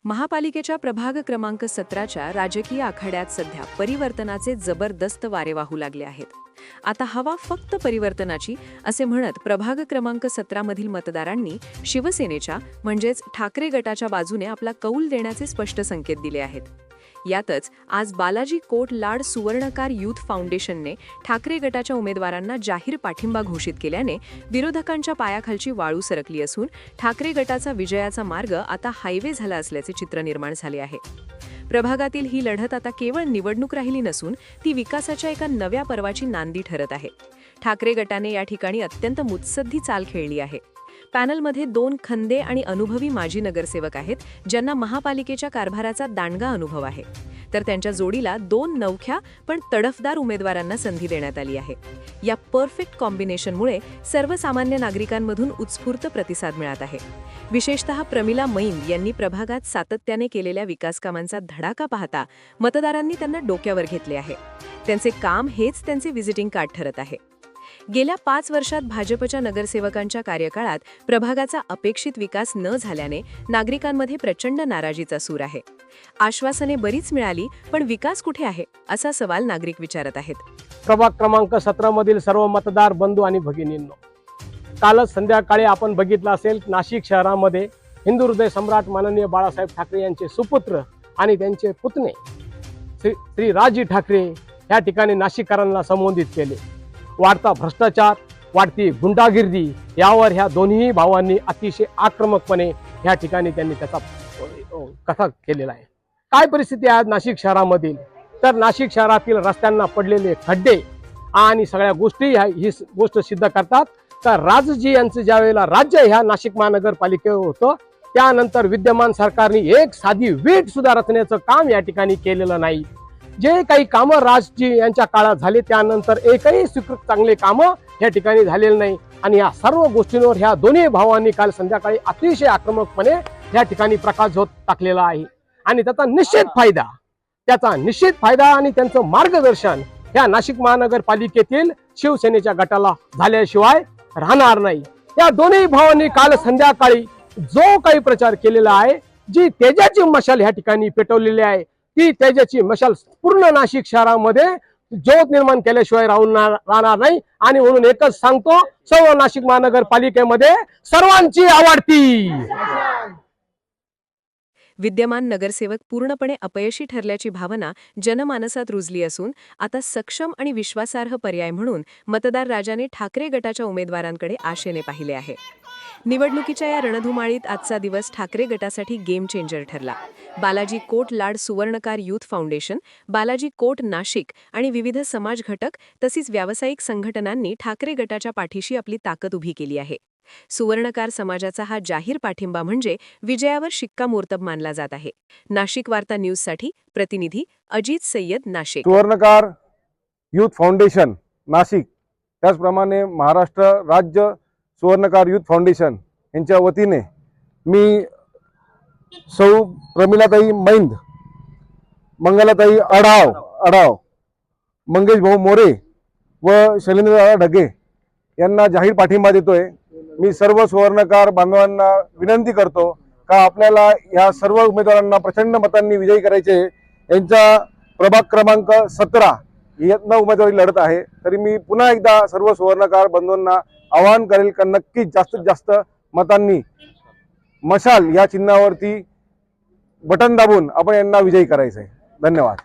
महापालिकेच्या प्रभाग क्रमांक 17च्या राजकीय आखाड्यात सध्या परिवर्तनाचे जबरदस्त वारे वाहू लागले आहेत। आता हवा फक्त परिवर्तनाची असे म्हणत प्रभाग क्रमांक 17 मधील मतदारांनी शिवसेनेच्या म्हणजेच ठाकरे गटाच्या बाजूने आपला कौल देण्याचे स्पष्ट संकेत दिले आहेत। यातच आज बालाजी कोट लाड सुवर्णकार यूथ फाउंडेशनने ठाकरे गटाच्या उमेदवारांना जाहीर पाठिंबा घोषित केल्याने विरोधकांच्या पायाखालची वाळू सरकली असून ठाकरे गटाचा विजयाचा मार्ग आता हायवे झाला असल्याचे चित्र निर्माण झाले आहे। प्रभागातील ही लढत आता केवळ निवडणूक राहिली नसून ती विकासाच्या एका नव्या पर्वाची नांदी ठरत आहे। ठाकरे गटाने या ठिकाणी अत्यंत मुत्सद्दी चाल खेळली आहे। पॅनलमध्ये 2 खंदे आणि अनुभवी माजी नगरसेवक आहेत, ज्यांना महापालिकेच्या कारभाराचा दांडगा अनुभव आहे, तर त्यांच्या जोडीला 2 नवख्या पण तडफदार उमेदवारांना संधी देण्यात आली आहे। या परफेक्ट कॉम्बिनेशनमुळे सर्वसामान्य नागरिकांमधून उत्स्फूर्त प्रतिसाद मिळत आहे। विशेषतः प्रमिला मैंद यांनी प्रभागात सातत्याने केलेल्या विकासकामांचा धडाका पाहता मतदारांनी त्यांना डोक्यावर घेतले आहे। त्यांचे काम हेच त्यांचे व्हिजिटिंग कार्ड ठरत आहे। गेल्या 5 वर्षात भाजपच्या नगरसेवकांच्या कार्यकाळात प्रभागाचा अपेक्षित विकास न झाल्याने नागरिकांमध्ये प्रचंड नाराजीचा सूर आहे। आश्वासने बरीच मिळाली, पण विकास कुठे आहे असा सवाल नागरिक विचारत आहेत। प्रभाग क्रमांक 17 मधील सर्व मतदार बंधू आणि भगिनींनो, कालच संध्याकाळी आपण बघितलं असेल, नाशिक शहरामध्ये हिंदू हृदय सम्राट माननीय बाळासाहेब ठाकरे यांचे सुपुत्र आणि त्यांचे पुतणे श्री राजजी ठाकरे या ठिकाणी नाशिककरांना संबोधित केले। वाढता भ्रष्टाचार, वाढती गुंडागिरी यावर ह्या दोन्ही भावांनी अतिशय आक्रमकपणे या ठिकाणी त्यांनी त्याचा कथा केलेला आहे। काय परिस्थिती आहे नाशिक शहरामधील, तर नाशिक शहरातील रस्त्यांना पडलेले खड्डे आणि सगळ्या गोष्टी ही गोष्ट सिद्ध करतात। तर राजजी यांचं ज्या वेळेला राज्य ह्या नाशिक महानगरपालिकेवर होतं, त्यानंतर विद्यमान सरकारने एक साधी वीट सुद्धा रचण्याचं काम या ठिकाणी केलेलं नाही। जे काही कामं राजजी यांच्या काळात झाले त्यानंतर एकही स्वीकृत चांगले कामं या ठिकाणी झालेले नाही। आणि या सर्व गोष्टींवर ह्या दोन्ही भावांनी काल संध्याकाळी अतिशय आक्रमकपणे या ठिकाणी प्रकाश झोत टाकलेला आहे। आणि त्याचा निश्चित फायदा आणि त्यांचं मार्गदर्शन या नाशिक महानगरपालिकेतील शिवसेनेच्या गटाला झाल्याशिवाय राहणार नाही। या दोन्ही भावांनी काल संध्याकाळी जो काही प्रचार केलेला आहे, जी तेजाची मशाल या ठिकाणी पेटवलेली आहे, ती तेजाची मशाल पूर्ण नाशिक शहरामध्ये ज्योत निर्माण केल्याशिवाय राहणार नाही। आणि म्हणून एकच सांगतो, सर्व नाशिक महानगरपालिकेमध्ये सर्वांची आवडती विद्यमान नगरसेवक पूर्णपणे अपयशी ठरल्याची भावना जनमानसात रुजली असून आता सक्षम आणि विश्वासार्ह पर्याय म्हणून मतदार राजाने ठाकरे गटाच्या उमेदवारांकडे आशेने पाहिले आहे। निवडणुकीच्या या रणधुमाळीत आजचा दिवस ठाकरे गटासाठी गेम चेंजर ठरला। बालाजी कोट लाड सुवर्णकार यूथ फाउंडेशन, बालाजी कोट नाशिक आणि विविध समाज घटक तसेच व्यावसायिक संघटनांनी ठाकरे गटाच्या पाठीशी आपली ताकद उभी केली आहे। सुवर्णकार समाजाचा हा जाहीर पाठिंबा म्हणजे विजयावर शिक्कामोर्तब मानला जात आहे। नाशिक वार्ता न्यूजसाठी प्रतिनिधी अजित सय्यद, नाशिक। सुवर्णकार यूथ फाउंडेशन नाशिक, त्याचप्रमाणे महाराष्ट्र राज्य सुवर्णकार यूथ फाउंडेशन यांच्या वतीने मी सौ प्रमिलाताई मैंद, मंगलाताई अढाव, मंगेश भाऊ मोरे व शैलेंद्रदादा ढगे यांना जाहीर पाठिंबा देतोय। मी सर्व सुवर्णकार बांधवांना विनंती करतो का आपल्याला या सर्व उमेदवारांना प्रचंड मतांनी विजयी करायचे। यांचा प्रभाग क्रमांक 17 यातनं उमेदवारी लढत आहे। तरी मी पुन्हा एकदा सर्व सुवर्णकार बंधूंना आवाहन करेल का नक्कीच जास्तीत जास्त मतांनी मशाल या चिन्हावरती बटन दाबून आपण यांना विजयी करायचंय। धन्यवाद।